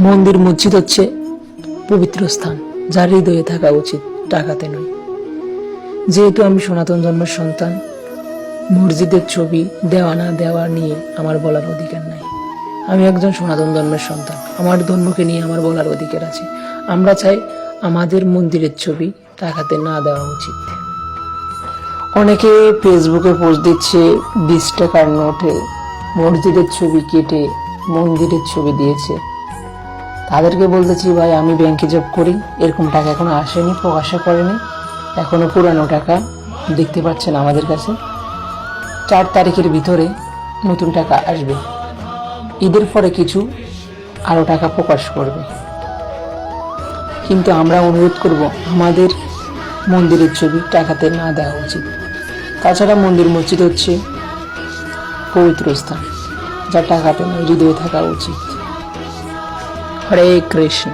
মন্দির মসজিদ হচ্ছে পবিত্র স্থান, যা হৃদয়ে থাকা উচিত, টাকাতে নয়। যেহেতু আমি সনাতন ধর্মের সন্তান, মসজিদের ছবি দেওয়া না দেওয়া নিয়ে আমার বলার অধিকার নাই। আমি একজন সনাতন ধর্মের সন্তান, আমার ধর্মকে নিয়ে আমার বলার অধিকার আছে। আমরা চাই আমাদের মন্দিরের ছবি টাকাতে না দেওয়া উচিত। অনেকে ফেসবুকে পোস্ট দিচ্ছে 20 টাকার নোটে মসজিদের ছবি কেটে মন্দিরের ছবি দিয়েছে। তাদেরকে বলতেছি, ভাই আমি ব্যাংকে জব করি, এরকম টাকা এখনো আসেনি, প্রকাশ করেনি, এখনো পুরানো টাকা দেখতে পাচ্ছেন আমাদের কাছে। 4 তারিখের ভিতরে নতুন টাকা আসবে, ঈদের পরে কিছু আরো টাকা প্রকাশ করবে। কিন্তু আমরা অনুরোধ করব, আমাদের মন্দিরের ছবি টাকাতে না দেওয়া উচিত। তাছাড়া মন্দির মসজিদ হচ্ছে পবিত্র স্থান, যা টাকাতে নয়, হৃদয়ে থাকা উচিত। হরে কৃষ্ণ।